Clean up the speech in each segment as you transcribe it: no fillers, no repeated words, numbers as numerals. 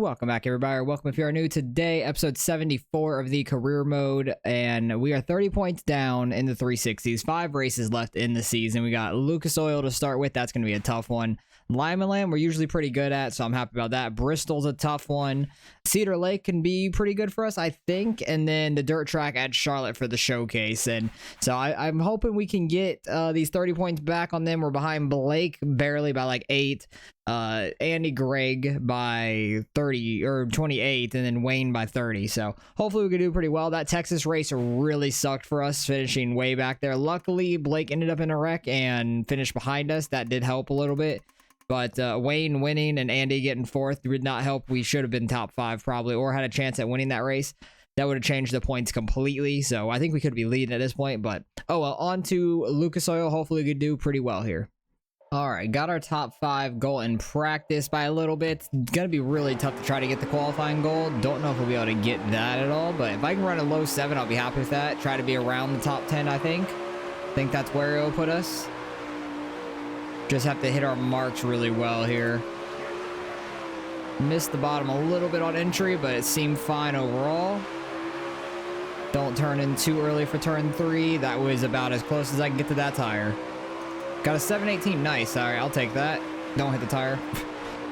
Welcome back, everybody. Welcome if you are new. Today, episode 74 of the career mode, and we are 30 points down in the 360s. 5 races left in the season. We got Lucas Oil to start with. That's going to be a tough one. Limaland, we're usually pretty good at, so I'm happy about that. Bristol's a tough one. Cedar Lake can be pretty good for us, I think. And then the dirt track at Charlotte for the showcase. And so I'm hoping we can get these 30 points back on them. We're behind Blake barely by like 8. Andy Gregg by 30 or 28, and then Wayne by 30. So hopefully we can do pretty well. That Texas race really sucked for us, finishing way back there. Luckily, Blake ended up in a wreck and finished behind us. That did help a little bit. But Wayne winning and Andy getting 4th did not help. We should have been top 5 probably, or had a chance at winning that race. That would have changed the points completely. So I think we could be leading at this point. But oh well, on to Lucas Oil. Hopefully we could do pretty well here. All right, got our top 5 goal in practice by a little bit. It's going to be really tough to try to get the qualifying goal. Don't know if we'll be able to get that at all, but if I can run a low 7, I'll be happy with that. Try to be around the top 10, I think. That's where it'll put us. Just have to hit our marks really well here. Missed the bottom a little bit on entry, but it seemed fine overall. Don't turn in too early for turn 3. That was about as close as I can get to that tire. Got a 718, nice. All right, I'll take that. Don't hit the tire.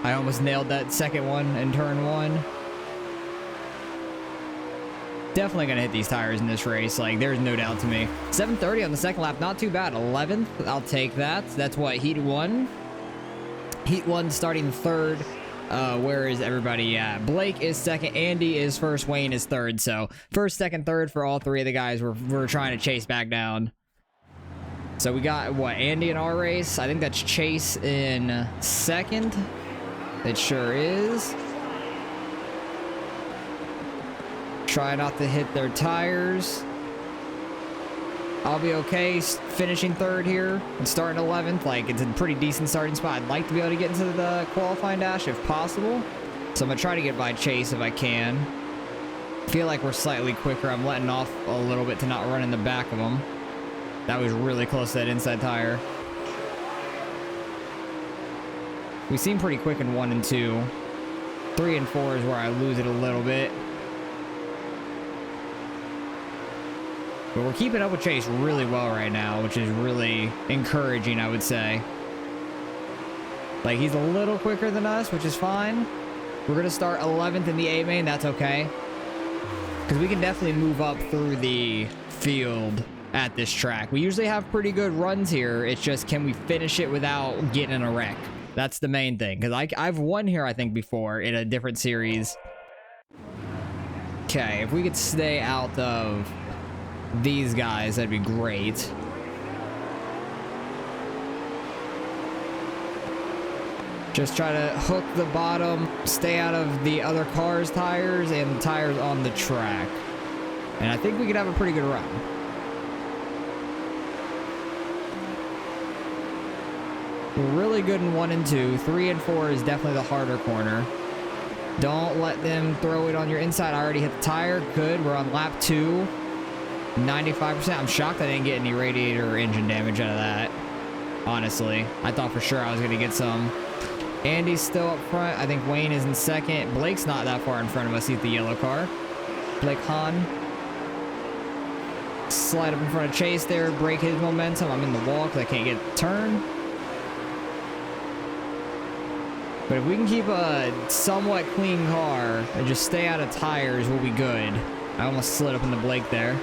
I almost nailed that second one in turn 1. Definitely gonna hit these tires in this race. Like, there's no doubt to me. 730 on the second lap, not too bad. 11th, I'll take that. That's what, Heat 1? Heat 1 starting 3rd. Where is everybody at? Blake is 2nd, Andy is 1st, Wayne is 3rd. So 1st, 2nd, 3rd for all 3 of the guys we're trying to chase back down. So we got, what, Andy in our race? I think that's Chase in 2nd. It sure is. Try not to hit their tires. I'll be okay finishing 3rd here and starting 11th. Like, it's a pretty decent starting spot. I'd like to be able to get into the qualifying dash if possible. So I'm going to try to get by Chase if I can. Feel like we're slightly quicker. I'm letting off a little bit to not run in the back of them. That was really close to that inside tire. We seem pretty quick in 1 and 2. 3 and 4 is where I lose it a little bit. But we're keeping up with Chase really well right now, which is really encouraging, I would say. Like, he's a little quicker than us, which is fine. We're going to start 11th in the A main. That's okay. Because we can definitely move up through the field at this track. We usually have pretty good runs here. It's just, can we finish it without getting in a wreck? That's the main thing. Because I've won here, I think, before in a different series. Okay, if we could stay out of these guys, that'd be great. Just try to hook the bottom, stay out of the other cars' tires and the tires on the track. And I think we could have a pretty good run. We're really good in 1 and 2. 3 and 4 is definitely the harder corner. Don't let them throw it on your inside. I already hit the tire. Good. We're on lap 2. 95%. I'm shocked I didn't get any radiator or engine damage out of that. Honestly, I thought for sure I was going to get some. Andy's still up front. I think Wayne is in 2nd. Blake's not that far in front of us. He's the yellow car. Blake Hahn. Slide up in front of Chase there. Break his momentum. I'm in the wall because I can't get a turn. But if we can keep a somewhat clean car and just stay out of tires, we'll be good. I almost slid up into Blake there.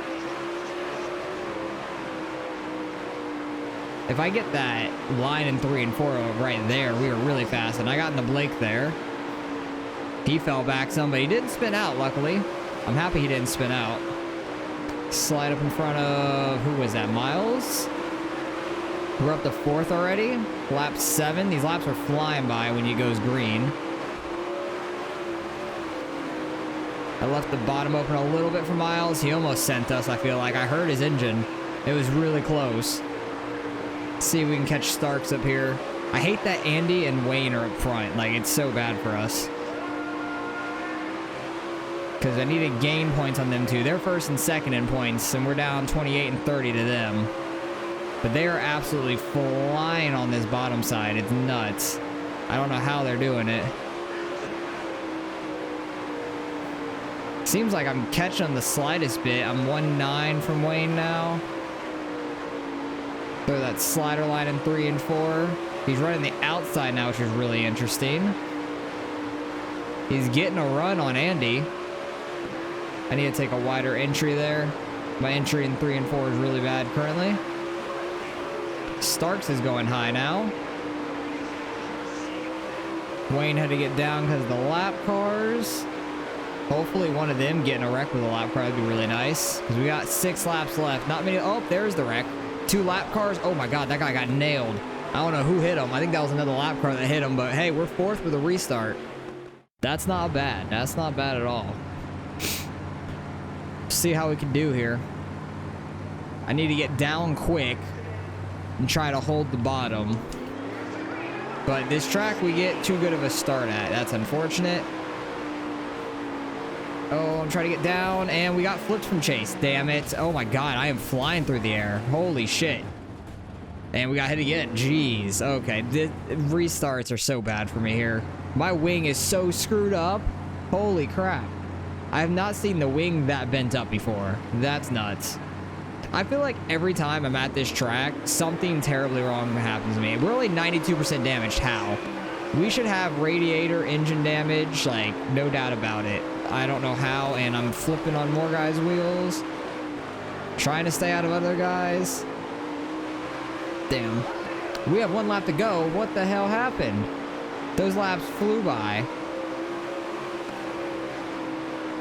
If I get that line in 3 and 4 right there, we were really fast. And I got into Blake there. He fell back some, but he didn't spin out, luckily. I'm happy he didn't spin out. Slide up in front of, who was that, Miles? We're up to 4th already. Lap 7. These laps are flying by when he goes green. I left the bottom open a little bit for Miles. He almost sent us, I feel like. I heard his engine. It was really close. See if we can catch Starks up here. I hate that Andy and Wayne are up front. Like, it's so bad for us. Because I need to gain points on them too. They're 1st and 2nd in points, and we're down 28 and 30 to them. But they are absolutely flying on this bottom side. It's nuts. I don't know how they're doing it. Seems like I'm catching the slightest bit. I'm 1-9 from Wayne now. Throw that slider line in 3 and 4. He's running the outside now, which is really interesting. He's getting a run on Andy. I need to take a wider entry there. My entry in 3 and 4 is really bad currently. Starks is going high now. Wayne had to get down because of the lap cars. Hopefully one of them getting a wreck with a lap car would be really nice. Because we got 6 laps left. Not many. Oh, there's the wreck. 2 lap cars. Oh my god, that guy got nailed. I don't know who hit him. I think that was another lap car that hit him. But hey, we're 4th with a restart. That's not bad. That's not bad at all. See how we can do here. I need to get down quick and try to hold the bottom. But this track we get too good of a start at. That's unfortunate. Oh, I'm trying to get down, and we got flipped from Chase. Damn it. Oh my god, I am flying through the air. Holy shit. And we got hit again. Jeez. Okay, the restarts are so bad for me here. My wing is so screwed up. Holy crap. I have not seen the wing that bent up before. That's nuts. I feel like every time I'm at this track, something terribly wrong happens to me. We're only 92% damaged. How? We should have radiator engine damage, like, no doubt about it. I don't know how, and I'm flipping on more guys' wheels. Trying to stay out of other guys. Damn. We have 1 lap to go. What the hell happened? Those laps flew by.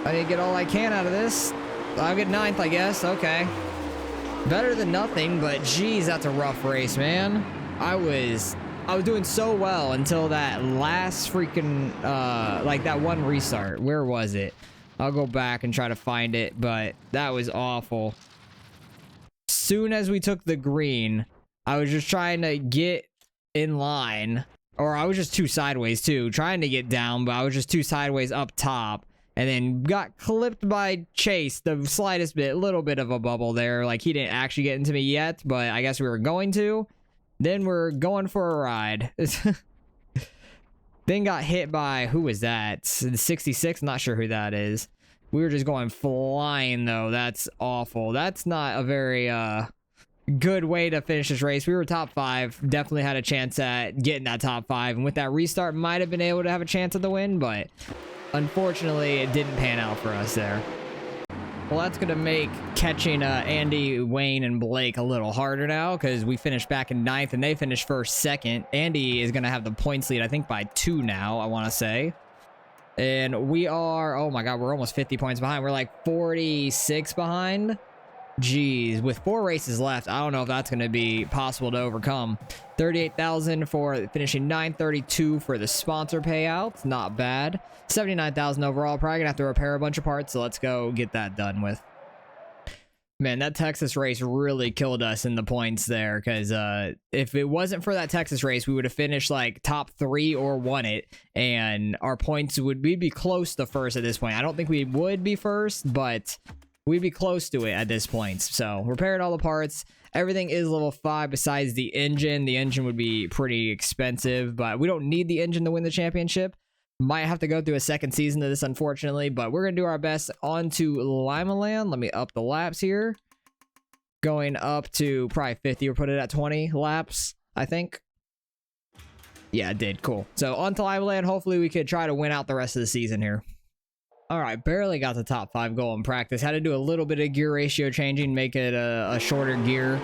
I need to get all I can out of this. I'll get 9th, I guess. Okay. Better than nothing, but geez, that's a rough race, man. I was doing so well until that last freaking, like that one restart. Where was it? I'll go back and try to find it, but that was awful. Soon as we took the green, I was just trying to get in line, or I was just too sideways too, trying to get down, but I was just too sideways up top. And then got clipped by Chase the slightest bit, little bit of a bubble there. Like, he didn't actually get into me yet, but I guess we were going to. Then we're going for a ride. Then got hit by, who was that? 66? Not sure who that is. We were just going flying, though. That's awful. That's not a very good way to finish this race. We were top 5. Definitely had a chance at getting that top 5. And with that restart, might have been able to have a chance at the win, but unfortunately, it didn't pan out for us there. Well, that's going to make catching Andy, Wayne, and Blake a little harder now because we finished back in 9th and they finished 1st, 2nd. Andy is going to have the points lead, I think, by 2 now, I want to say. And we are, oh my god, we're almost 50 points behind. We're like 46 behind. Jeez, with 4 races left, I don't know if that's going to be possible to overcome. 38,000 for finishing 932 for the sponsor payouts. Not bad. 79,000 overall. Probably going to have to repair a bunch of parts, so let's go get that done with. Man, that Texas race really killed us in the points there, because if it wasn't for that Texas race, we would have finished like top 3 or won it, and our points would be close to 1st at this point. I don't think we would be 1st, but we'd be close to it at this point. So, repaired all the parts. Everything is level 5 besides the engine. The engine would be pretty expensive, but we don't need the engine to win the championship. Might have to go through a 2nd season of this, unfortunately, but we're going to do our best. On to Limaland. Let me up the laps here. Going up to probably 50. We'll put it at 20 laps, I think. Yeah, it did. Cool. So, on to Limaland. Hopefully, we could try to win out the rest of the season here. All right, barely got the top 5 goal in practice. Had to do a little bit of gear ratio changing, make it a shorter gear.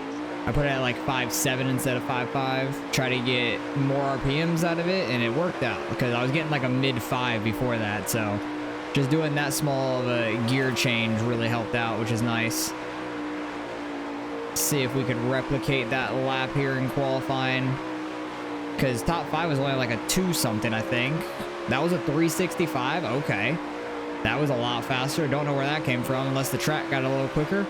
I put it at like 5.7 instead of 5.5. Try to get more RPMs out of it, and it worked out because I was getting like a mid-5 before that. So just doing that small of a gear change really helped out, which is nice. See if we could replicate that lap here in qualifying, because top 5 was only like a 2 something, I think. That was a 365. Okay. That was a lot faster. Don't know where that came from unless the track got a little quicker.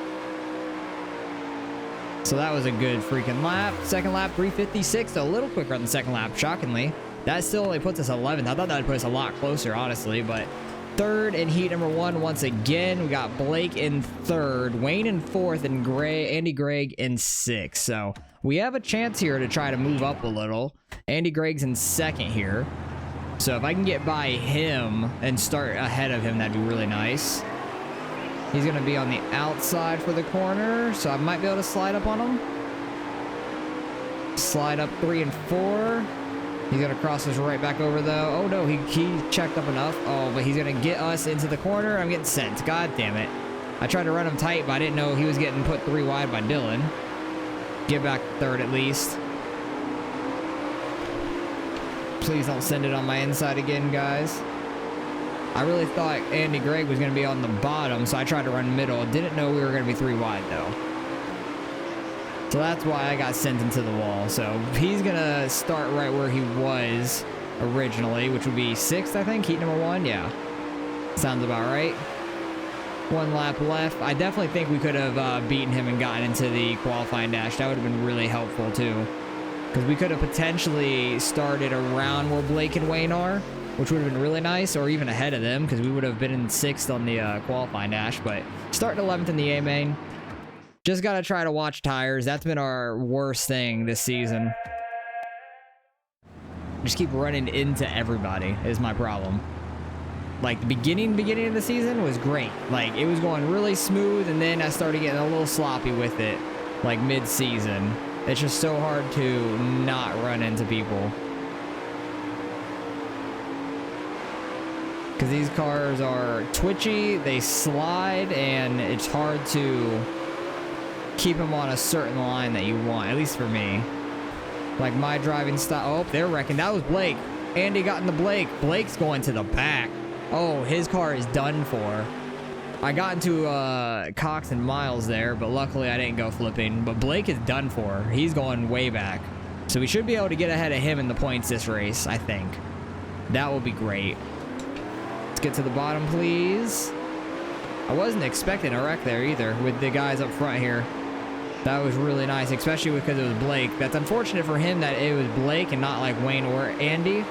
So that was a good freaking lap. 2nd lap, 356. So a little quicker on the 2nd lap, shockingly. That still only puts us 11th. I thought that would put us a lot closer, honestly. But 3rd in heat number 1 once again. We got Blake in 3rd, Wayne in 4th, and Andy Gregg in 6th. So we have a chance here to try to move up a little. Andy Gregg's in 2nd here. So if I can get by him and start ahead of him, that'd be really nice. He's going to be on the outside for the corner, so I might be able to slide up on him. Slide up 3 and 4. He's going to cross us right back over, though. Oh, no, he checked up enough. Oh, but he's going to get us into the corner. I'm getting sent. God damn it. I tried to run him tight, but I didn't know he was getting put 3 wide by Dylan. Get back third at least. Please don't send it on my inside again, guys. I really thought Andy Gregg was going to be on the bottom, so I tried to run middle. Didn't know we were going to be 3 wide, though. So that's why I got sent into the wall. So he's going to start right where he was originally, which would be 6th, I think. Heat number 1, yeah. Sounds about right. 1 lap left. I definitely think we could have beaten him and gotten into the qualifying dash. That would have been really helpful, too. Because we could have potentially started around where Blake and Wayne are, which would have been really nice, or even ahead of them, because we would have been in 6th on the qualifying dash. But starting 11th in the A main. Just got to try to watch tires. That's been our worst thing this season. Just keep running into everybody is my problem. Like, the beginning of the season was great. Like, it was going really smooth, and then I started getting a little sloppy with it, like, mid-season. It's just so hard to not run into people. Because these cars are twitchy, they slide, and it's hard to keep them on a certain line that you want, at least for me. Like my driving style. Oh, they're wrecking. That was Blake. Andy got in the Blake. Blake's going to the back. Oh, his car is done for. I got into Cox and Miles there, but luckily I didn't go flipping. But Blake is done for. He's going way back. So we should be able to get ahead of him in the points this race, I think. That will be great. Let's get to the bottom, please. I wasn't expecting a wreck there either with the guys up front here. That was really nice, especially because it was Blake. That's unfortunate for him that it was Blake and not like Wayne or Andy.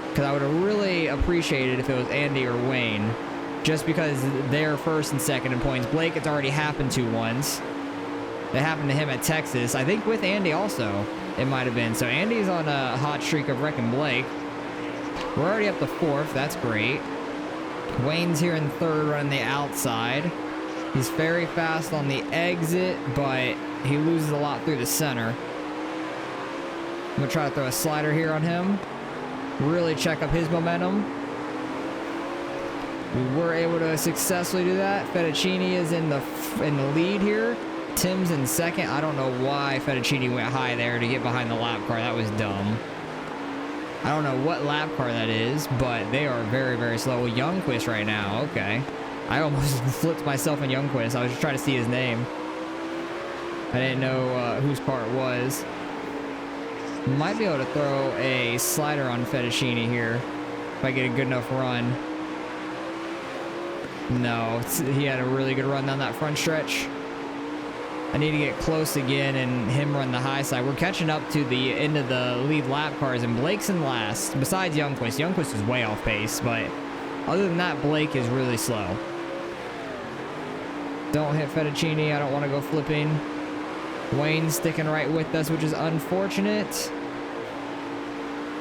Because I would have really appreciated if it was Andy or Wayne. Just because they're first and second in points. Blake, it's already happened to once. That happened to him at Texas. I think with Andy also, it might have been. So Andy's on a hot streak of wrecking Blake. We're already up to 4th. That's great. Wayne's here in 3rd, running the outside. He's very fast on the exit, but he loses a lot through the center. I'm going to try to throw a slider here on him. Really check up his momentum. We were able to successfully do that. Fettuccine is in the lead here. Tim's in 2nd. I don't know why Fettuccine went high there to get behind the lap car. That was dumb. I don't know what lap car that is, but they are very, very slow. Youngquist right now. Okay. I almost flipped myself in Youngquist. I was just trying to see his name. I didn't know whose car it was. Might be able to throw a slider on Fettuccine here if I get a good enough run. No, he had a really good run down that front stretch. I need to get close again and him run the high side. We're catching up to the end of the lead lap cars, and Blake's in last, besides Youngquist. Youngquist is way off pace, but other than that, Blake is really slow. Don't hit Fettuccine. I don't want to go flipping. Wayne's sticking right with us, which is unfortunate.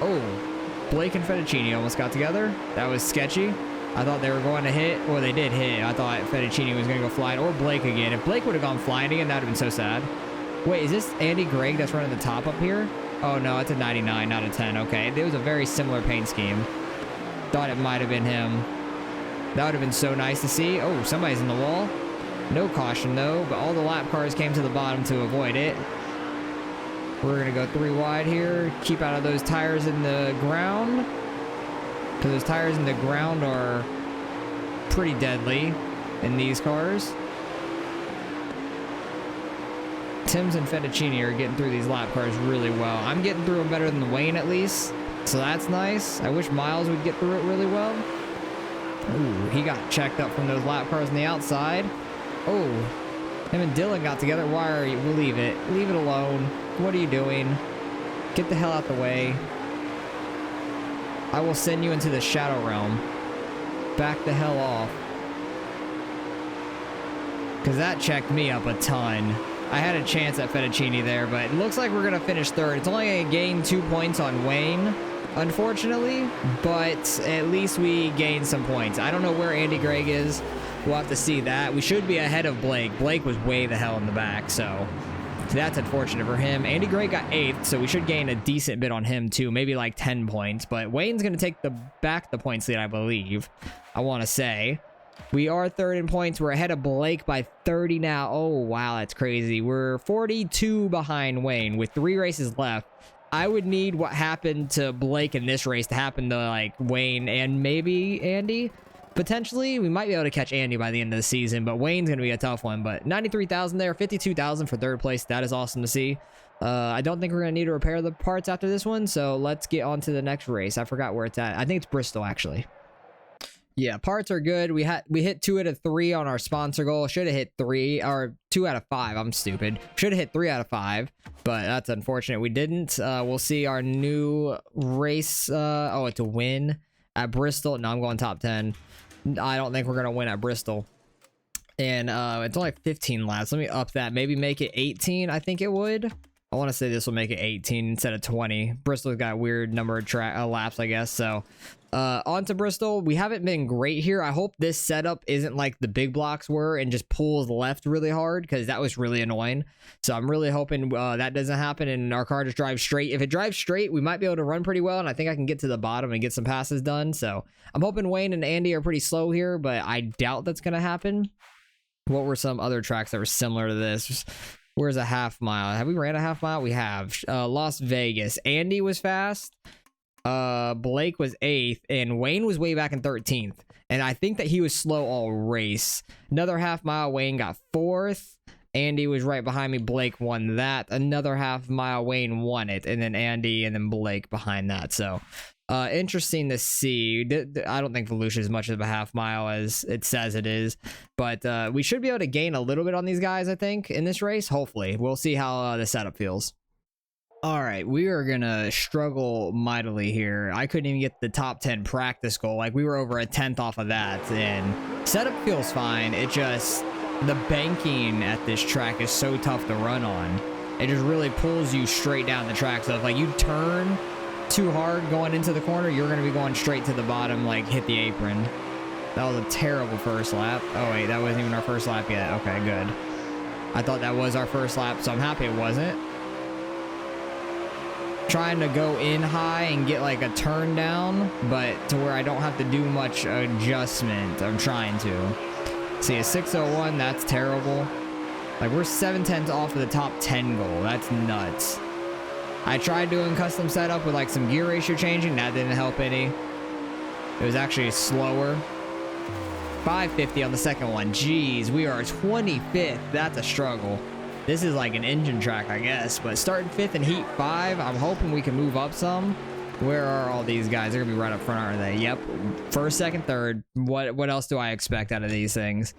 Oh, Blake and Fettuccine almost got together. That was sketchy. I thought they were going to hit, or they did hit. I thought Fettuccine was going to go flying, or Blake again. If Blake would have gone flying again, that would have been so sad. Wait, is this Andy Gregg that's running the top up here? Oh, no, it's a 99, not a 10. Okay, it was a very similar paint scheme. Thought it might have been him. That would have been so nice to see. Oh, somebody's in the wall. No caution, though, but all the lap cars came to the bottom to avoid it. We're going to go 3 wide here. Keep out of those tires in the ground. Because those tires in the ground are pretty deadly in these cars. Tim's and Fettuccine are getting through these lap cars really well. I'm getting through them better than Wayne, at least. So that's nice. I wish Miles would get through it really well. Ooh, he got checked up from those lap cars on the outside. Oh, him and Dylan got together. Why are you? We'll leave it. Leave it alone. What are you doing? Get the hell out the way. I will send you into the Shadow Realm. Back the hell off. Because that checked me up a ton. I had a chance at Fettuccine there, but it looks like we're going to finish 3rd. It's only going to gain 2 points on Wayne, unfortunately, but at least we gained some points. I don't know where Andy Gregg is. we'll have to see that. We should be ahead of Blake. Blake was way the hell in the back, so that's unfortunate for him. Andy Gray got 8th, so we should gain a decent bit on him too, maybe like 10 points. But Wayne's going to take the points lead, I believe. I want to say. We are 3rd in points. We're ahead of Blake by 30 now. Oh, wow, that's crazy. We're 42 behind Wayne with 3 races left. I would need what happened to Blake in this race to happen to like Wayne and maybe Andy. Potentially, we might be able to catch Andy by the end of the season, but Wayne's going to be a tough one. But 93,000 there, 52,000 for 3rd place. That is awesome to see. I don't think we're going to need to repair the parts after this one, so let's get on to the next race. I forgot where it's at. I think it's Bristol, actually. Yeah, parts are good. We hit 2 out of 3 on our sponsor goal. Should have hit 3 or 2 out of 5. I'm stupid. Should have hit 3 out of 5, but that's unfortunate. We didn't. We'll see our new race. Oh, it's a win at Bristol. No, I'm going top 10. I don't think we're gonna win at Bristol. And it's only 15 laps. Let me up that. Maybe make it 18. I think it would. I want to say this will make it 18 instead of 20. Bristol's got a weird number of laps, I guess. So on to Bristol. We haven't been great here. I hope this setup isn't like the big blocks were and just pulls left really hard, because that was really annoying. So I'm really hoping that doesn't happen and our car just drives straight. If it drives straight, we might be able to run pretty well, and I think I can get to the bottom and get some passes done. So I'm hoping Wayne and Andy are pretty slow here, but I doubt that's going to happen. What were some other tracks that were similar to this? Where's a half mile? Have we ran a half mile? We have. Las Vegas. Andy was fast. Blake was 8th, and Wayne was way back in 13th. And I think that he was slow all race. Another half mile, Wayne got 4th. Andy was right behind me. Blake won that. Another half mile, Wayne won it. And then Andy and then Blake behind that. So interesting to see. I don't think Volusia is much of a half mile as it says it is, but we should be able to gain a little bit on these guys, I think, in this race. Hopefully. We'll see how the setup feels. All right, we are gonna struggle mightily here. I couldn't even get the top 10 practice goal. Like, we were over a 10th off of that, and setup feels fine. It just, the banking at this track is so tough to run on. It just really pulls you straight down the track. So if like you turn too hard going into the corner, you're going to be going straight to the bottom, like hit the apron. That was a terrible first lap. Oh wait, that wasn't even our first lap yet. Okay, good. I thought that was our first lap, so I'm happy it wasn't. Trying to go in high and get like a turn down, but to where I don't have to do much adjustment. I'm trying to. See, a 601, that's terrible. Like, we're 7/10 off of the top 10 goal. That's nuts. I tried doing custom setup with like some gear ratio changing. That didn't help any. It was actually slower. 550 on the second one. Jeez, we are 25th. That's a struggle. This is like an engine track, I guess. But starting 5th in Heat 5, I'm hoping we can move up some. Where are all these guys? They're going to be right up front, aren't they? Yep. 1st, 2nd, 3rd. What else do I expect out of these things?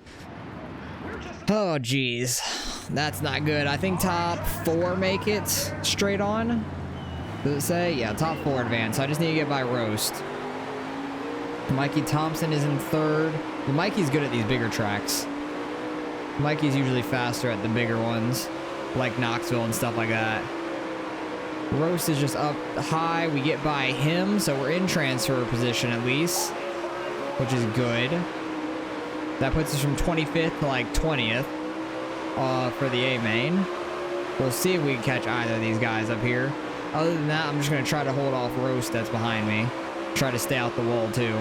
Oh, geez. That's not good. I think top 4 make it straight on. Does it say? Yeah, top 4 advance. So I just need to get by Roast. Mikey Thompson is in 3rd. Well, Mikey's good at these bigger tracks. Mikey's usually faster at the bigger ones, like Knoxville and stuff like that. Roast is just up high. We get by him, so we're in transfer position at least, which is good. That puts us from 25th to like 20th for the A main. We'll see if we can catch either of these guys up here. Other than that, I'm just going to try to hold off Roast that's behind me. Try to stay out the wall too.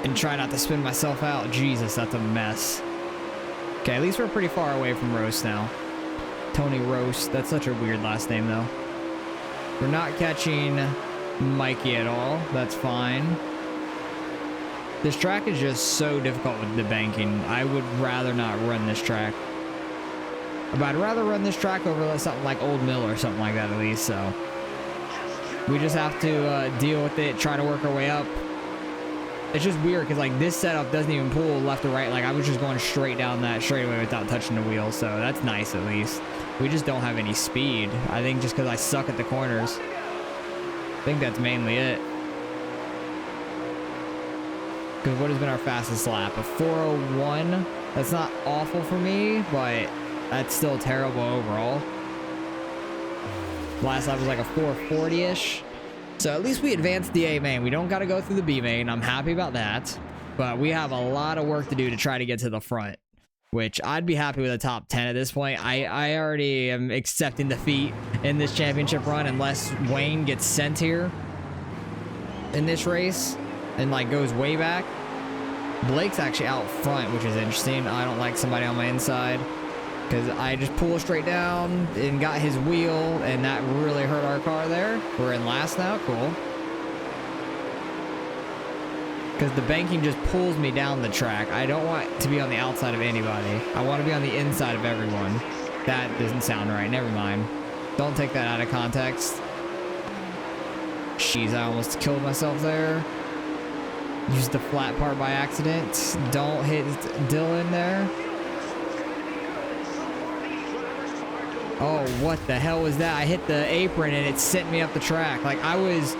And try not to spin myself out. Jesus, that's a mess. Okay, at least we're pretty far away from Roast now. Tony Roast. That's such a weird last name, though. We're not catching Mikey at all. That's fine. This track is just so difficult with the banking. I would rather not run this track. But I'd rather run this track over something like Old Mill or something like that at least, so. We just have to deal with it, try to work our way up. It's just weird because like this setup doesn't even pull left or right. Like I was just going straight down that straightaway without touching the wheel, so that's nice at least. We just don't have any speed. I think just because I suck at the corners. I think that's mainly it. Because what has been our fastest lap? A 4:01. That's not awful for me, but that's still terrible overall. Last lap was like a 4:40-ish. So at least we advanced the A main. We don't got to go through the B main. I'm happy about that. But we have a lot of work to do to try to get to the front, which I'd be happy with a top 10 at this point. I already am accepting defeat in this championship run unless Wayne gets sent here in this race and like goes way back. Blake's actually out front, which is interesting. I don't like somebody on my inside because I just pulled straight down and got his wheel, and that really hurt our car there. We're in last now. Cool. Because the banking just pulls me down the track. I don't want to be on the outside of anybody. I want to be on the inside of everyone. That doesn't sound right. Never mind. Don't take that out of context. Jeez, I almost killed myself there. Used the flat part by accident. Don't hit Dylan there. Oh, what the hell was that? I hit the apron and it sent me up the track. Like I was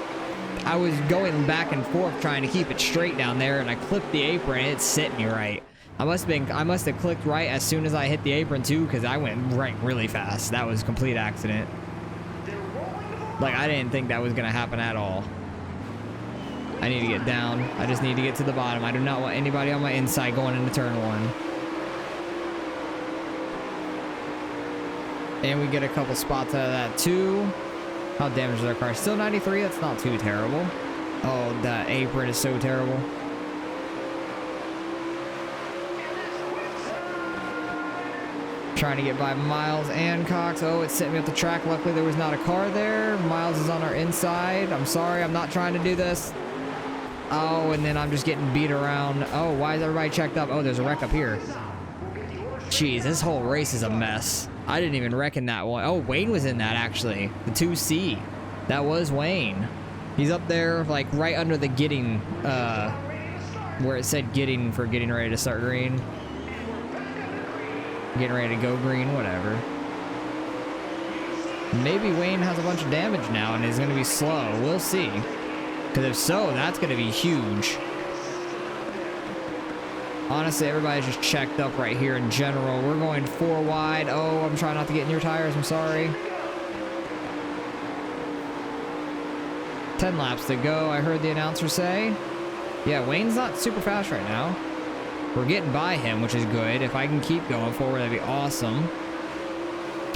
going back and forth trying to keep it straight down there, and I clipped the apron and it sent me right. I must have clicked right as soon as I hit the apron too, because I went right really fast. That was a complete accident. Like I didn't think that was gonna happen at all. I need to get down. I just need to get to the bottom. I do not want anybody on my inside going into turn one. And we get a couple spots out of that too. How damaged is our car? Still 93. That's not too terrible. Oh, that apron is so terrible. Trying to get by Miles and Cox. Oh, it sent me up the track. Luckily, there was not a car there. Miles is on our inside. I'm sorry. I'm not trying to do this. Oh, and then I'm just getting beat around. Oh, why is everybody checked up? Oh, there's a wreck up here. Jeez, this whole race is a mess. I didn't even reckon that one. Oh, Wayne was in that, actually. The 2C. That was Wayne. He's up there, like, right under the getting, where it said getting for getting ready to start green. Getting ready to go green, whatever. Maybe Wayne has a bunch of damage now and is going to be slow. We'll see. Because if so, that's going to be huge. Honestly, everybody's just checked up right here in general. We're going 4 wide. Oh, I'm trying not to get in your tires. I'm sorry. 10 laps to go, I heard the announcer say. Yeah, Wayne's not super fast right now. We're getting by him, which is good. If I can keep going forward, that'd be awesome.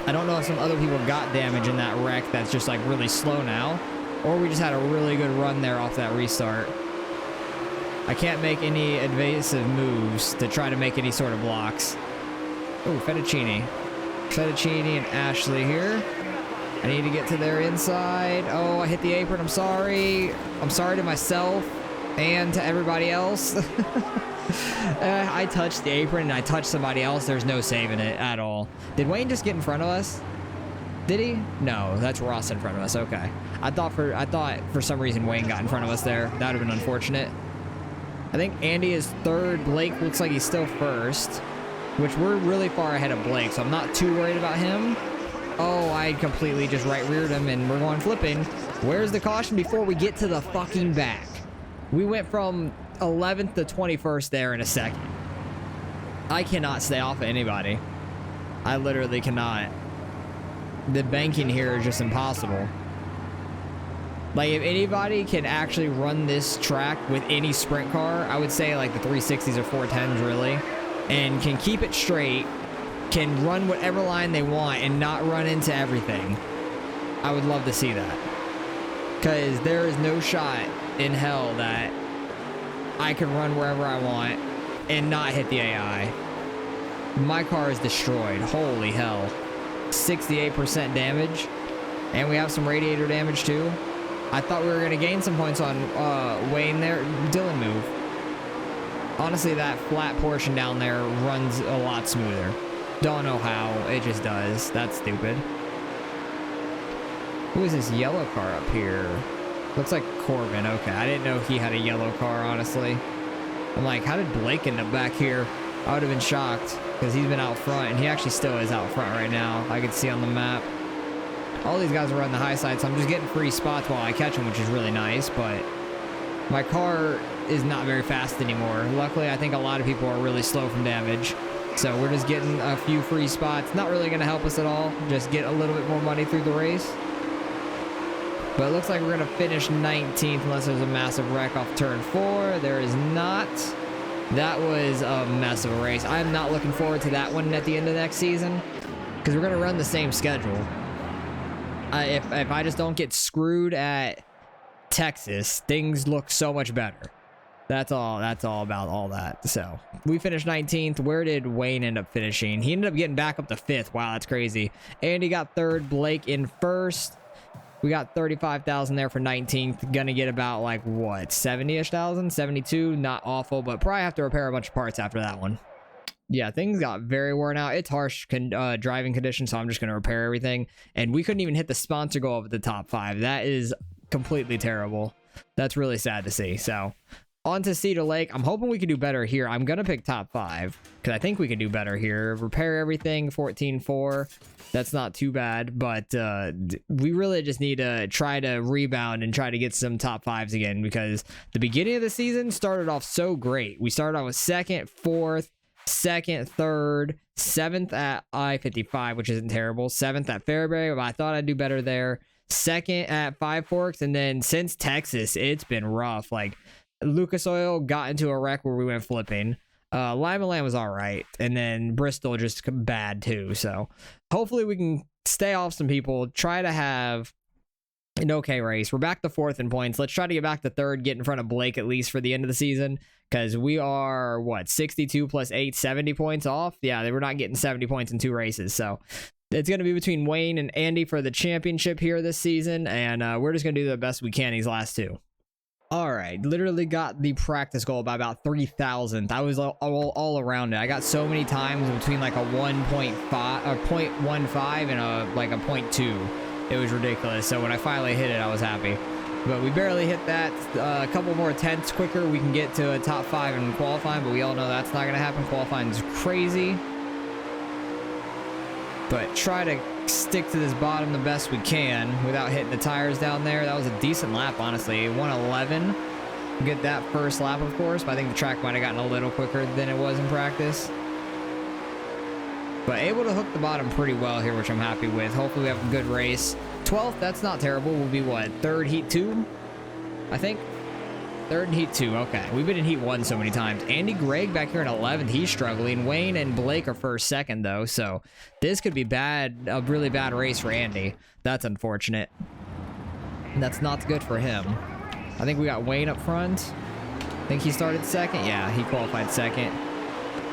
I don't know if some other people got damage in that wreck that's just like really slow now, or we just had a really good run there off that restart. I can't make any evasive moves to try to make any sort of blocks. Oh, Fettuccine and Ashley here. I need to get to their inside. Oh, I hit the apron. I'm sorry. I'm sorry to myself and to everybody else. I touched the apron and I touched somebody else. There's no saving it at all. Did Wayne just get in front of us? Did he? No, that's Ross in front of us. Okay. I thought for some reason Wayne got in front of us there. That would have been unfortunate. I think Andy is third. Blake looks like he's still first, which we're really far ahead of Blake, so I'm not too worried about him. Oh, I completely just right reared him and we're going flipping. Where's the caution before we get to the fucking back? We went from 11th to 21st there in a second. I cannot stay off of anybody. I literally cannot. The banking here is just impossible. Like, if anybody can actually run this track with any sprint car, I would say like the 360s or 410s really, and can keep it straight, can run whatever line they want and not run into everything, I would love to see that. Because there is no shot in hell that I can run wherever I want and not hit the AI. My car is destroyed. Holy hell. 68% damage. And we have some radiator damage too. I thought we were going to gain some points on Wayne there. Dylan, move. Honestly, that flat portion down there runs a lot smoother. Don't know how. It just does. That's stupid. Who is this yellow car up here? Looks like Corbin. Okay, I didn't know he had a yellow car, honestly. I'm like, how did Blake end up back here? I would have been shocked because he's been out front, and he actually still is out front right now. I can see on the map. All these guys are running the high side, so I'm just getting free spots while I catch them, which is really nice, but my car is not very fast anymore. Luckily, I think a lot of people are really slow from damage, so we're just getting a few free spots. Not really going to help us at all. Just get a little bit more money through the race. But it looks like we're going to finish 19th unless there's a massive wreck off turn 4. There is not. That was a mess of a race. I'm not looking forward to that one at the end of next season because we're going to run the same schedule. If I just don't get screwed at Texas, things look so much better. That's all about all that. So we finished 19th. Where did Wayne end up finishing? He ended up getting back up to 5th. Wow, that's crazy. Andy got 3rd, Blake in 1st. We got 35,000 there for 19th. Gonna get about like what, 70-ish thousand, 72. Not awful, but probably have to repair a bunch of parts after that one. Yeah, things got very worn out. It's harsh driving conditions, so I'm just gonna repair everything. And we couldn't even hit the sponsor goal of the top 5. That is completely terrible. That's really sad to see. So on to Cedar Lake. I'm hoping we can do better here. I'm gonna pick top 5 because I think we can do better here. Repair everything, 14.4. That's not too bad, but we really just need to try to rebound and try to get some top 5s again, because the beginning of the season started off so great. We started off with 2nd, 4th, 2nd, 3rd, 7th at I-55, which isn't terrible. 7th at Fairbury, but I thought I'd do better there. 2nd at Five Forks, and then since Texas, it's been rough. Like, Lucas Oil got into a wreck where we went flipping. Limaland was all right, and then Bristol just bad too. So hopefully we can stay off some people, try to have an okay race. We're back to 4th in points. Let's try to get back to 3rd, get in front of Blake at least for the end of the season, because we are, what, 62 plus 8, 70 points off? Yeah, they were not getting 70 points in 2 races. So it's going to be between Wayne and Andy for the championship here this season, and we're just going to do the best we can these last 2. All right, literally got the practice goal by about 3,000th. I was all around it. I got so many times between like a 1.5, a 0.15, and a 0.2. It was ridiculous. So when I finally hit it, I was happy. But we barely hit that. A couple more tenths quicker, we can get to a top 5 in qualifying. But we all know that's not going to happen. Qualifying is crazy. But try to stick to this bottom the best we can without hitting the tires down there. That was a decent lap, honestly. 111. Get that first lap, of course, but I think the track might have gotten a little quicker than it was in practice. But able to hook the bottom pretty well here, which I'm happy with. Hopefully we have a good race. 12th, that's not terrible. We'll be, what, 3rd heat 2? I think. 3rd and heat 2. Okay. We've been in heat 1 so many times. Andy Gregg back here in 11th. He's struggling. Wayne and Blake are 1st, 2nd, though. So this could be bad. A really bad race for Andy. That's unfortunate. That's not good for him. I think we got Wayne up front. I think he started 2nd. Yeah, he qualified 2nd.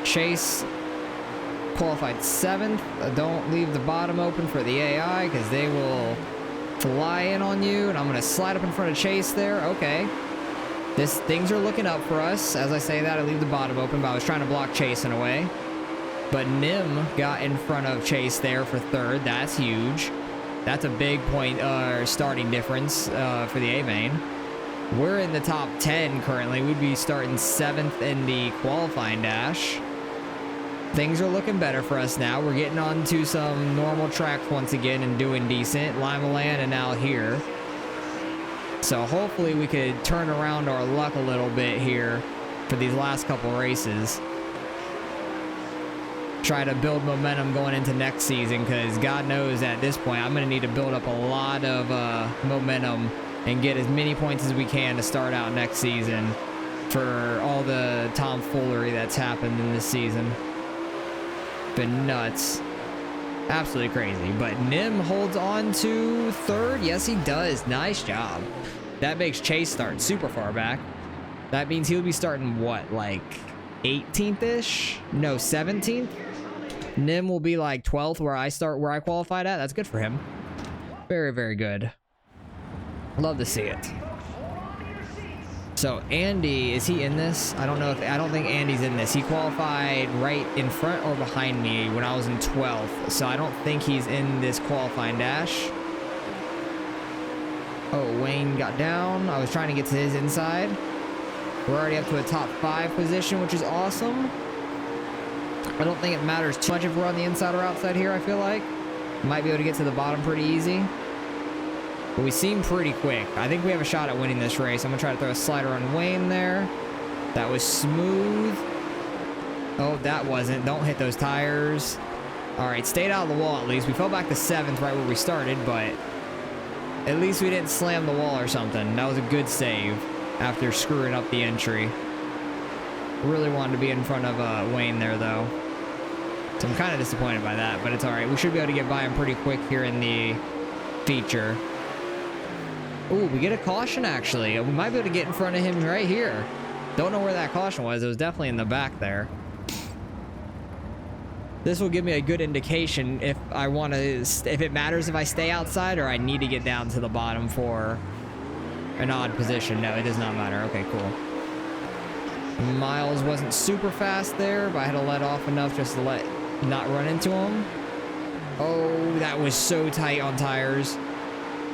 Chase qualified 7th. Don't leave the bottom open for the AI because they will fly in on you. And I'm going to slide up in front of Chase there. Okay. Things are looking up for us. As I say that, I leave the bottom open, but I was trying to block Chase in a way. But Nim got in front of Chase there for 3rd. That's huge. That's a big point starting difference for the A-main. We're in the top 10 currently. We'd be starting 7th in the qualifying dash. Things are looking better for us now. We're getting onto some normal tracks once again and doing decent. Limaland and now here. So hopefully we could turn around our luck a little bit here for these last couple races. Try to build momentum going into next season, because God knows at this point I'm going to need to build up a lot of momentum and get as many points as we can to start out next season for all the tomfoolery that's happened in this season. Been nuts. Absolutely crazy. But Nim holds on to 3rd. Yes, he does. Nice job. That makes Chase start super far back. That means he'll be starting, what, like 18th-ish? No, 17th? Nim will be like 12th where I qualified at. That's good for him. Very, very good. Love to see it. So Andy, is he in this? I don't think Andy's in this. He qualified right in front or behind me when I was in 12th. So I don't think he's in this qualifying dash. Oh, Wayne got down. I was trying to get to his inside. We're already up to a top 5 position, which is awesome. I don't think it matters too much if we're on the inside or outside here, I feel like. Might be able to get to the bottom pretty easy. But we seem pretty quick. I think we have a shot at winning this race. I'm going to try to throw a slider on Wayne there. That was smooth. Oh, that wasn't. Don't hit those tires. All right, stayed out of the wall at least. We fell back to 7th right where we started, but At least we didn't slam the wall or something. That was a good save after screwing up the entry. Really wanted to be in front of Wayne there, though. So I'm kind of disappointed by that, but it's all right. We should be able to get by him pretty quick here in the feature. Ooh, we get a caution, actually. We might be able to get in front of him right here. Don't know where that caution was. It was definitely in the back there. This will give me a good indication if I want to, if it matters if I stay outside or I need to get down to the bottom for an odd position. No, it does not matter. Okay, cool. Miles wasn't super fast there, but I had to let off enough just to not run into him. Oh, that was so tight on tires.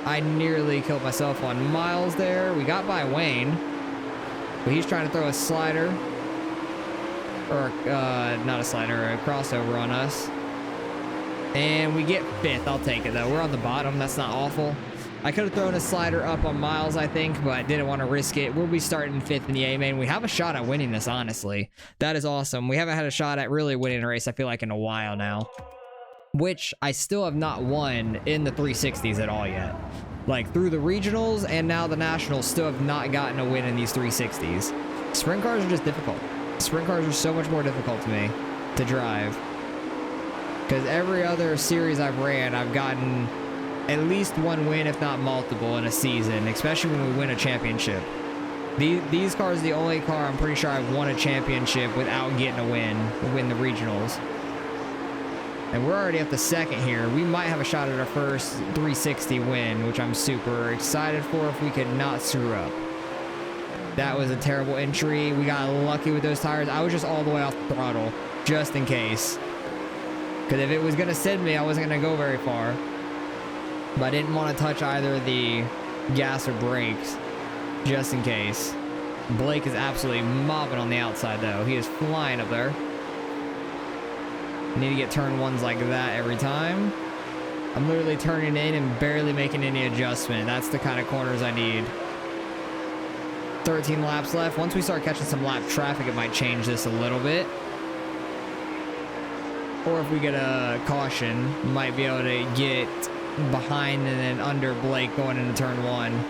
I nearly killed myself on Miles there. We got by Wayne, but he's trying to throw a slider. Or, not a slider, a crossover on us. And we get 5th. I'll take it, though. We're on the bottom. That's not awful. I could have thrown a slider up on Miles, I think, but didn't want to risk it. We'll be starting 5th in the A-main. We have a shot at winning this, honestly. That is awesome. We haven't had a shot at really winning a race, I feel like, in a while now. Which I still have not won in the 360s at all yet. Like, through the regionals and now the nationals, still have not gotten a win in these 360s. Sprint cars are just difficult. Sprint cars are so much more difficult to me to drive. Because every other series I've ran, I've gotten at least one win, if not multiple, in a season, especially when we win a championship. These cars are the only car I'm pretty sure I've won a championship without getting a win the regionals. And we're already up to 2nd here. We might have a shot at our first 360 win, which I'm super excited for if we could not screw up. That was a terrible entry. We got lucky with those tires. I was just all the way off the throttle, just in case. Because if it was going to send me, I wasn't going to go very far. But I didn't want to touch either the gas or brakes, just in case. Blake is absolutely mobbing on the outside, though. He is flying up there. Need to get turn 1s like that every time. I'm literally turning in and barely making any adjustment. That's the kind of corners I need. 13 laps left. Once we start catching some lap traffic, it might change this a little bit. Or if we get a caution, might be able to get behind and then under Blake going into turn 1.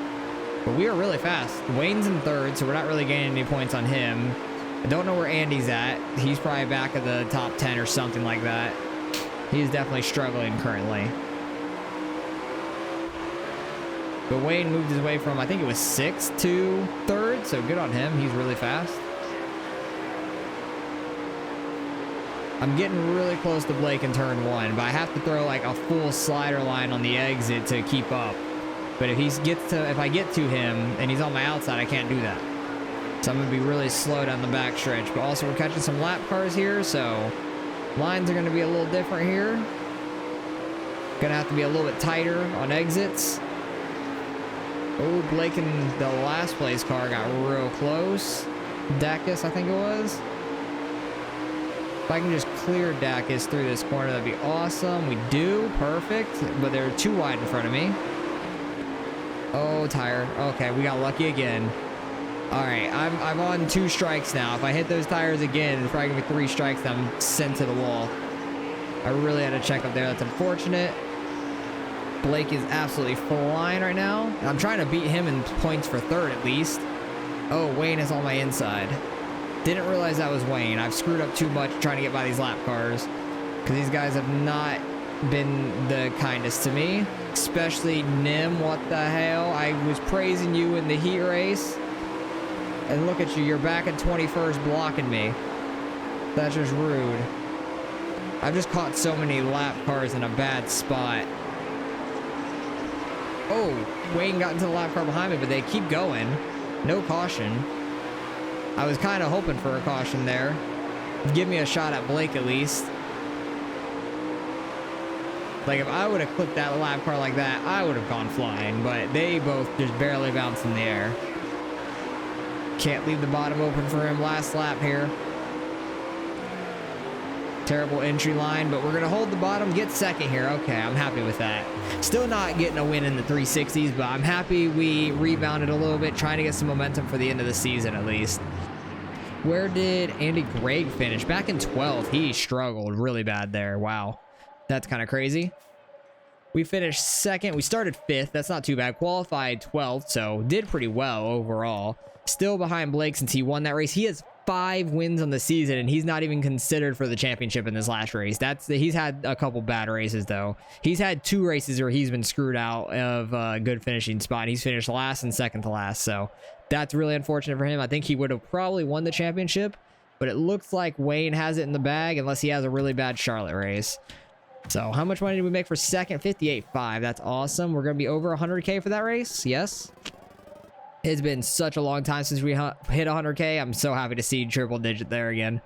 But we are really fast. Wayne's in 3rd, so we're not really gaining any points on him. I don't know where Andy's at. He's probably back at the top 10 or something like that. He's definitely struggling currently. But Wayne moved his way from, I think it was 6th to 3rd, so good on him. He's really fast. I'm getting really close to Blake in turn 1, but I have to throw like a full slider line on the exit to keep up. But if I get to him and he's on my outside, I can't do that. So I'm going to be really slow down the back stretch. But also we're catching some lap cars here, so lines are going to be a little different here. Going to have to be a little bit tighter on exits. Oh, Blake in the last place car got real close. Dacus, I think it was. If I can just clear Dacus through this corner, that'd be awesome. We do. Perfect. But they're too wide in front of me. Oh, tire. Okay, we got lucky again. All right, I'm on 2 strikes now. If I hit those tires again, it's probably going to be 3 strikes, then I'm sent to the wall. I really had to check up there. That's unfortunate. Blake is absolutely flying right now. I'm trying to beat him in points for 3rd at least. Oh, Wayne is on my inside. Didn't realize that was Wayne. I've screwed up too much trying to get by these lap cars because these guys have not been the kindest to me, especially Nim. What the hell? I was praising you in the heat race, and look at you. You're back at 21st blocking me. That's just rude. I've just caught so many lap cars in a bad spot. Oh, Wayne got into the lap car behind me, but they keep going. No caution. I was kind of hoping for a caution there. Give me a shot at Blake at least. Like, if I would have clipped that lap car like that, I would have gone flying, but they both just barely bounced in the air. Can't leave the bottom open for him last lap here. Terrible entry line, but we're going to hold the bottom, get 2nd here. Okay, I'm happy with that. Still not getting a win in the 360s, but I'm happy we rebounded a little bit, trying to get some momentum for the end of the season at least. Where did Andy Gregg finish? Back in 12th. He struggled really bad there. Wow. That's kind of crazy. We finished second. We started 5th. That's not too bad. Qualified 12th, so did pretty well overall. Still behind Blake since he won that race. He has 5 wins on the season, and he's not even considered for the championship in this last race. He's had a couple bad races, though. He's had 2 races where he's been screwed out of a good finishing spot. He's finished last and second to last, so that's really unfortunate for him. I think he would have probably won the championship, but it looks like Wayne has it in the bag unless he has a really bad Charlotte race. So how much money did we make for second? 58.5. That's awesome. We're going to be over 100K for that race. Yes. It's been such a long time since we hit 100K. I'm so happy to see triple digit there again.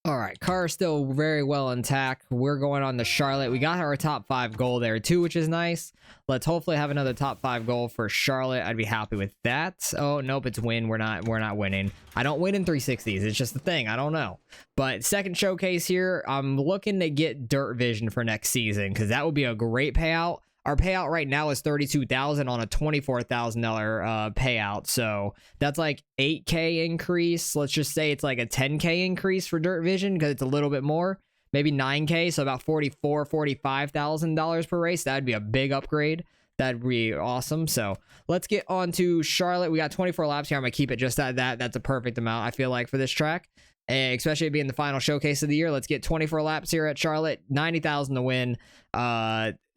All right, car is still very well intact. We're going on the Charlotte. We got our top 5 goal there too, which is nice. Let's hopefully have another top 5 goal for Charlotte. I'd be happy with that. Oh, nope, it's win. We're not winning. I don't win in 360s. It's just a thing. I don't know. But second showcase here, I'm looking to get Dirt Vision for next season because that would be a great payout. Our payout right now is $32,000 on a $24,000 payout. So that's like 8K increase. Let's just say it's like a 10K increase for Dirt Vision because it's a little bit more. Maybe 9K, so about $45,000 per race. That'd be a big upgrade. That'd be awesome. So let's get on to Charlotte. We got 24 laps here. I'm going to keep it just at that. That's a perfect amount, I feel like, for this track. Especially being the final showcase of the year. Let's get 24 laps here at Charlotte. 90,000 to win.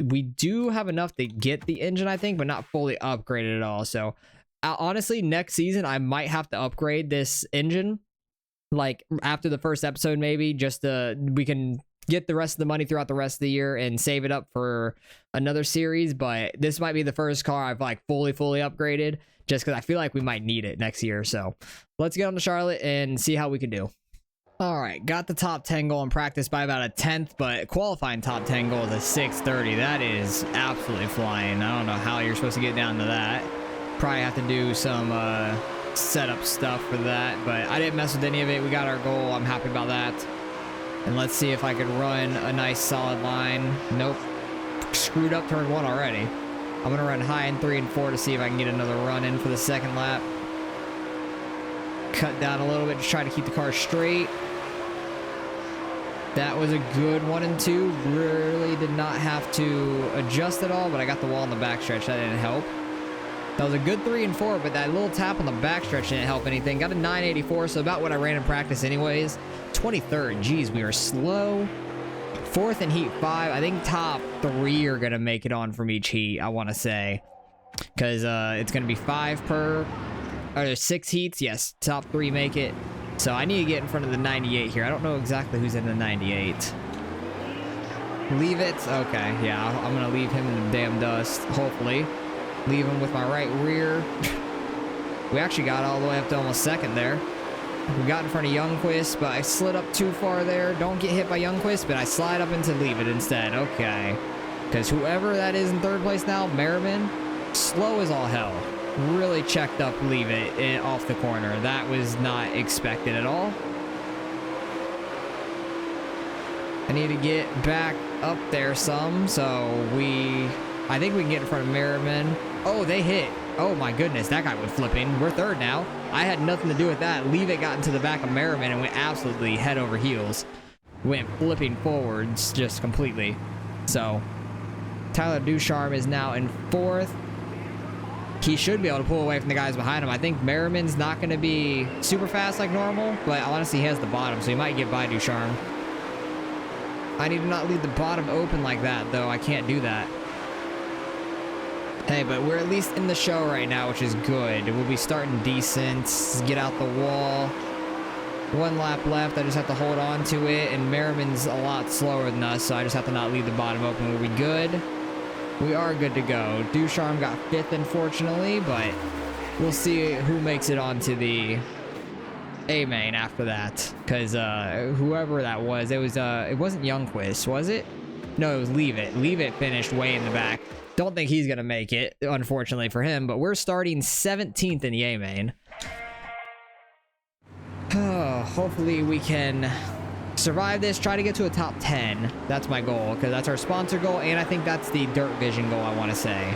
We do have enough to get the engine, I think, but not fully upgraded at all. So honestly, next season I might have to upgrade this engine, like after the first episode, maybe, just we can get the rest of the money throughout the rest of the year and save it up for another series. But this might be the first car I've like fully upgraded, just because I feel like we might need it next year. So let's get on to Charlotte and see how we can do. All right, got the top 10 goal in practice by about a 10th, but qualifying top 10 goal is a 630. That is absolutely flying. I don't know how you're supposed to get down to that. Probably have to do some setup stuff for that, but I didn't mess with any of it. We got our goal. I'm happy about that. And let's see if I could run a nice solid line. Nope. Screwed up turn 1 already. I'm going to run high in 3 and 4 to see if I can get another run in for the second lap. Cut down a little bit to try to keep the car straight. That was a good 1 and 2. Really did not have to adjust at all, but I got the wall in the backstretch. That didn't help. That was a good 3 and 4, but that little tap on the backstretch didn't help anything. Got a 984, so about what I ran in practice anyways. 23rd. Geez, we were slow. 4th in heat 5. I think top 3 are going to make it on from each heat, I want to say. Because it's going to be 5 per... Are there 6 heats? Yes, top 3 make it. So I need to get in front of the 98 here. I don't know exactly who's in the 98. Leave it? Okay, yeah, I'm going to leave him in the damn dust, hopefully. Leave him with my right rear. We actually got all the way up to almost second there. We got in front of Youngquist, but I slid up too far there. Don't get hit by Youngquist, but I slide up into Leave It instead. Okay. Because whoever that is in 3rd place now, Merriman, slow as all hell. Really checked up Leave It off the corner. That was not expected at all. I need to get back up there some, so I think we can get in front of Merriman. Oh, they hit. Oh my goodness, that guy went flipping. We're 3rd now. I had nothing to do with that. Leave It got into the back of Merriman and went absolutely head over heels. Went flipping forwards just completely. So Tyler Ducharme is now in 4th. He should be able to pull away from the guys behind him. I think Merriman's not going to be super fast like normal, but honestly, he has the bottom, so he might get by Ducharme. I need to not leave the bottom open like that, though. I can't do that. Hey, but we're at least in the show right now, which is good. We'll be starting decent. Get out the wall. 1 lap left. I just have to hold on to it, and Merriman's a lot slower than us, so I just have to not leave the bottom open. We'll be good. We are good to go. Ducharme got 5th, unfortunately, but we'll see who makes it onto the A main after that. Because whoever that was, it wasn't Youngquist, was it? No, it was Leave It. Leave It finished way in the back. Don't think he's gonna make it, unfortunately for him. But we're starting 17th in the A main. Hopefully we can survive this, try to get to a top 10. That's my goal, because that's our sponsor goal, and I think that's the Dirt Vision goal, I want to say.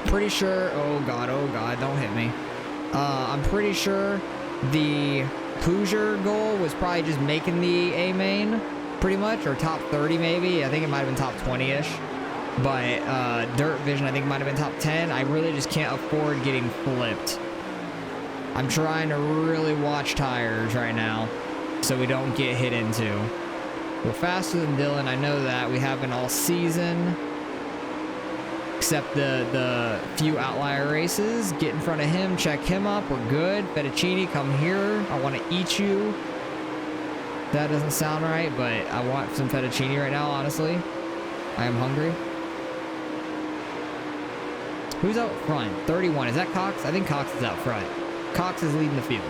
Pretty sure, oh god, don't hit me. I'm pretty sure the Hoosier goal was probably just making the A main, pretty much, or top 30 maybe. I think it might have been top 20-ish. But dirt vision, I think might have been top 10. I really just can't afford getting flipped. I'm trying to really watch tires right now so we don't get hit into. We're faster than Dylan, I know that. We haven't all season. Except the few outlier races. Get in front of him, check him up, we're good. Fettuccine, come here. I want to eat you. That doesn't sound right, but I want some fettuccine right now, honestly. I am hungry. Who's out front? 31. Is that Cox? I think Cox is out front. Cox is leading the field.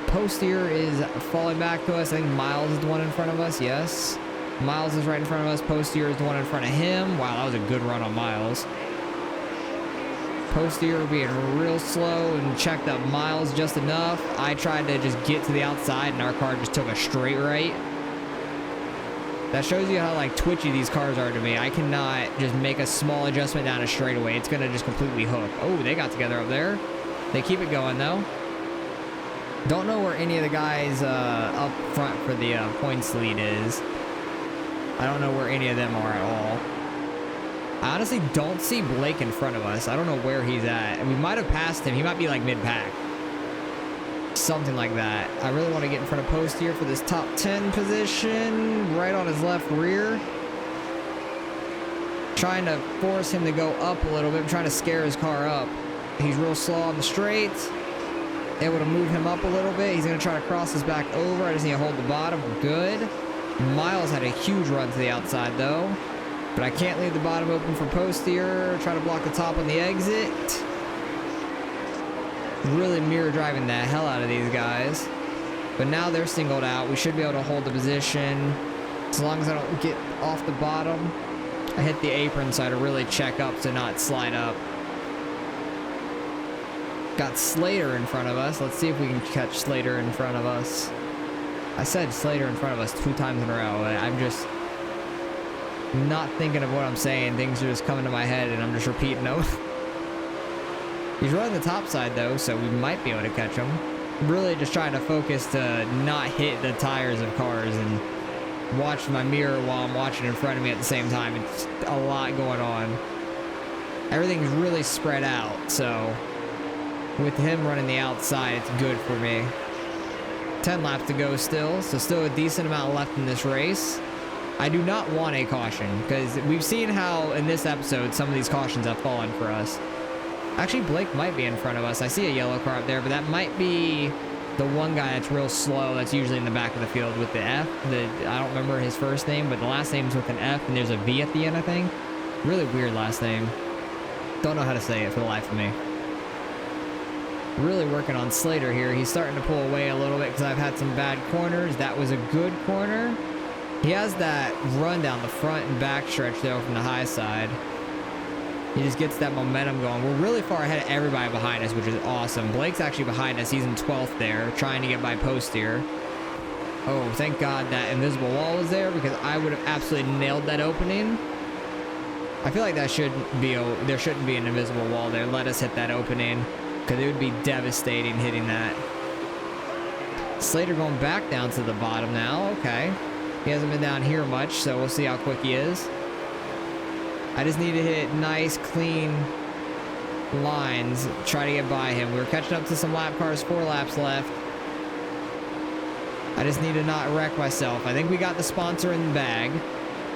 Postier is falling back to us. I think Miles is the one in front of us. Yes. Miles is right in front of us. Postier is the one in front of him. Wow, that was a good run on Miles. Postier being real slow and checked up Miles just enough. I tried to just get to the outside and our car just took a straight right. That shows you how like twitchy these cars are to me. I cannot just make a small adjustment down a straightaway. It's gonna just completely hook. Oh, they got together up there. They keep it going though. Don't know where any of the guys up front for the points lead is. I don't know where any of them are at all. I honestly don't see Blake in front of us. I don't know where he's at. We might have passed him. He might be like mid-pack. Something like that. I really want to get in front of Post here for this top 10 position. Right on his left rear. Trying to force him to go up a little bit. I'm trying to scare his car up. He's real slow on the straight. Able to move him up a little bit. He's going to try to cross us back over. I just need to hold the bottom. We're good. Miles had a huge run to the outside though. But I can't leave the bottom open for Postier. Try to block the top on the exit. Really mirror driving the hell out of these guys. But now they're singled out. We should be able to hold the position. As long as I don't get off the bottom. I hit the apron so I had to really check up to not slide up. Got Slater in front of us. Let's see if we can catch Slater in front of us. I said Slater in front of us 2 times in a row. I'm just not thinking of what I'm saying. Things are just coming to my head and I'm just repeating them. He's running the top side though, so we might be able to catch him. Really just trying to focus to not hit the tires of cars and watch my mirror while I'm watching in front of me at the same time. It's a lot going on. Everything's really spread out, so with him running the outside, it's good for me. 10 laps to go still, so still a decent amount left in this race. I do not want a caution, because we've seen how in this episode some of these cautions have fallen for us. Actually, Blake might be in front of us. I see a yellow car up there, but that might be the one guy that's real slow that's usually in the back of the field with the F. I don't remember his first name, but the last name's with an F, and there's a V at the end, I think. Really weird last name. Don't know how to say it for the life of me. Really working on Slater here. He's starting to pull away a little bit because I've had some bad corners. That was a good corner. He has that run down the front and back stretch though from the high side. He just gets that momentum going. We're really far ahead of everybody behind us, which is awesome. Blake's actually behind us. He's in 12th there, trying to get by Postier. Oh, thank God that invisible wall was there because I would have absolutely nailed that opening. I feel like that shouldn't be there shouldn't be an invisible wall there. Let us hit that opening because it would be devastating hitting that. Slater going back down to the bottom now. Okay. He hasn't been down here much, so we'll see how quick he is. I just need to hit nice, clean lines, try to get by him. We were catching up to some lap cars, 4 laps left. I just need to not wreck myself. I think we got the sponsor in the bag.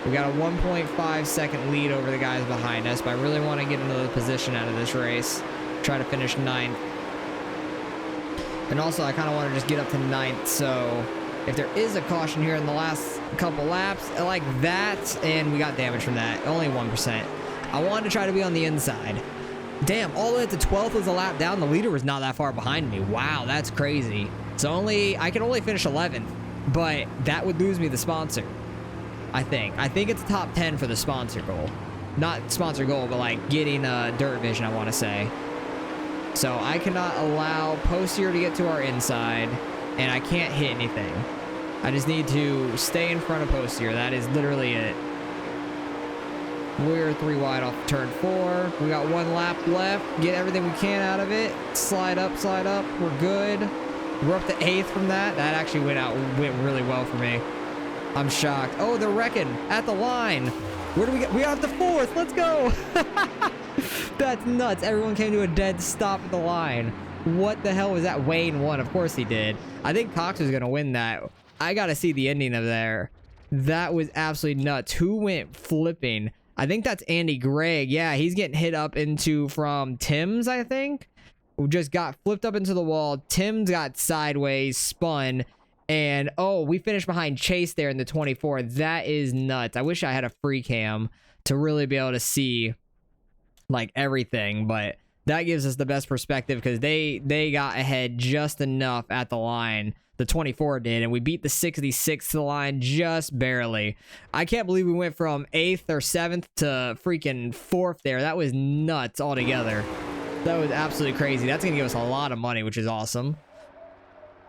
We got a 1.5 second lead over the guys behind us, but I really want to get another position out of this race. Try to finish 9th. And also, I kind of want to just get up to 9th, so if there is a caution here in the last couple laps, like that, and we got damage from that, only 1%. I wanted to try to be on the inside. Damn, all the way to 12th was a lap down. The leader was not that far behind me. Wow, that's crazy. So I can only finish 11th, but that would lose me the sponsor, I think. I think it's top 10 for the sponsor goal. Not sponsor goal, but like getting dirt vision, I want to say. So I cannot allow Postier to get to our inside, and I can't hit anything. I just need to stay in front of Postier. That is literally it. We're 3 wide off turn 4. We got 1 lap left. Get everything we can out of it. Slide up, slide up. We're good. We're up to 8th from that. That actually went really well for me. I'm shocked. Oh, they're wrecking at the line. Where do we get? We have the 4th. Let's go. That's nuts. Everyone came to a dead stop at the line. What the hell was that? Wayne won. Of course he did. I think Cox was going to win that. I got to see the ending of there. That was absolutely nuts. Who went flipping? I think that's Andy Gregg. Yeah, he's getting hit up into from Tim's, I think. Who just got flipped up into the wall. Tim's got sideways, spun. And, oh, we finished behind Chase there in the 24. That is nuts. I wish I had a free cam to really be able to see, like, everything. But that gives us the best perspective because they got ahead just enough at the line. The 24 did, and we beat the 66 to the line just barely. I can't believe we went from 8th or 7th to freaking 4th there. That was nuts altogether. That was absolutely crazy. That's going to give us a lot of money, which is awesome.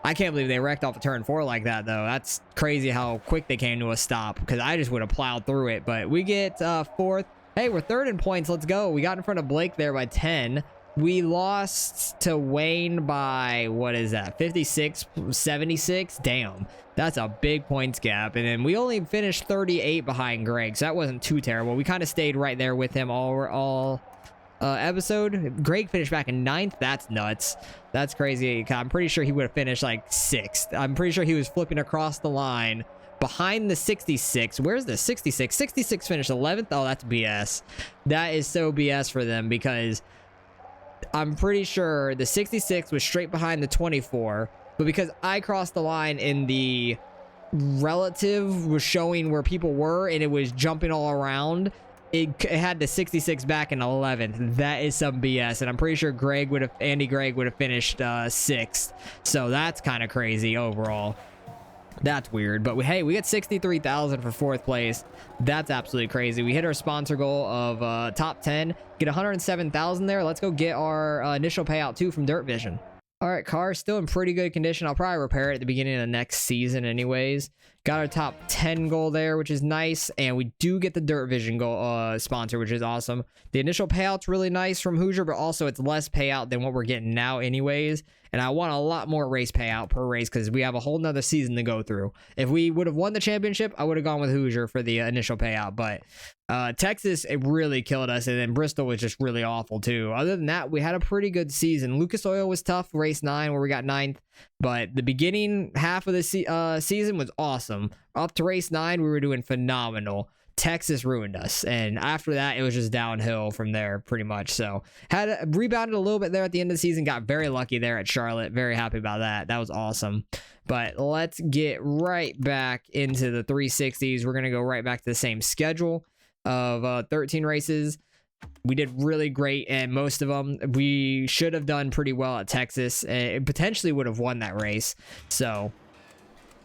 I can't believe they wrecked off of turn 4 like that, though. That's crazy how quick they came to a stop, because I just would have plowed through it. But we get 4th. Hey, we're 3rd in points. Let's go. We got in front of Blake there by 10. We lost to Wayne by, what is that, 56, 76? Damn, that's a big points gap. And then we only finished 38 behind Greg, so that wasn't too terrible. We kind of stayed right there with him all episode. Greg finished back in 9th. That's nuts. That's crazy. I'm pretty sure he would have finished like 6th. I'm pretty sure he was flipping across the line behind the 66. Where's the 66? 66 finished 11th. Oh, that's BS. That is so BS for them, because I'm pretty sure the 66 was straight behind the 24, but because I crossed the line in the relative was showing where people were and it was jumping all around, it had the 66 back in 11th. That is some BS, and I'm pretty sure Andy Gregg would have finished 6th. So that's kind of crazy overall. That's weird, but hey, we got 63,000 for 4th place. That's absolutely crazy. We hit our sponsor goal of top 10, get 107,000 there. Let's go get our initial payout too from Dirt Vision. All right, car is still in pretty good condition. I'll probably repair it at the beginning of the next season anyways. Got our top 10 goal there, which is nice, and we do get the Dirt Vision goal sponsor, which is awesome. The initial payout's really nice from Hoosier, but also it's less payout than what we're getting now anyways. And I want a lot more race payout per race because we have a whole nother season to go through. If we would have won the championship, I would have gone with Hoosier for the initial payout. But Texas, it really killed us. And then Bristol was just really awful too. Other than that, we had a pretty good season. Lucas Oil was tough, race 9 where we got 9th. But the beginning half of the season was awesome. Up to race 9, we were doing phenomenal. Texas ruined us, and after that it was just downhill from there pretty much. So had rebounded a little bit there at the end of the season, got very lucky there at Charlotte. Very happy about that. That was awesome. But let's get right back into the 360s. We're gonna go right back to the same schedule of 13 races. We did really great and most of them. We should have done pretty well at Texas and potentially would have won that race. So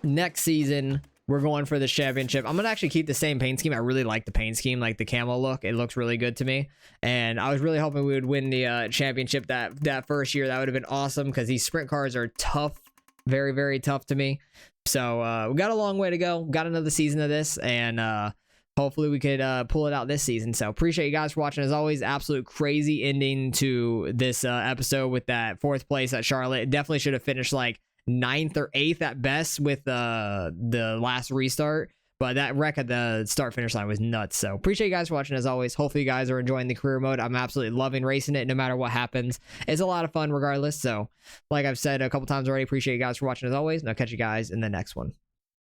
next season we're going for the championship. I'm gonna actually keep the same paint scheme. I really like the paint scheme, like the camo look. It looks really good to me. And I was really hoping we would win the championship that first year. That would have been awesome because these sprint cars are tough, very, very tough to me. So we got a long way to go. Got another season of this, and hopefully we could pull it out this season. So appreciate you guys for watching. As always, absolute crazy ending to this episode with that 4th place at Charlotte. It definitely should have finished like 9th or 8th at best with the last restart, but that wreck at the start finish line was nuts. So appreciate you guys for watching. As always, hopefully you guys are enjoying the career mode. I'm absolutely loving racing it no matter what happens. It's a lot of fun regardless. So like I've said a couple times already, appreciate you guys for watching as always, and I'll catch you guys in the next one.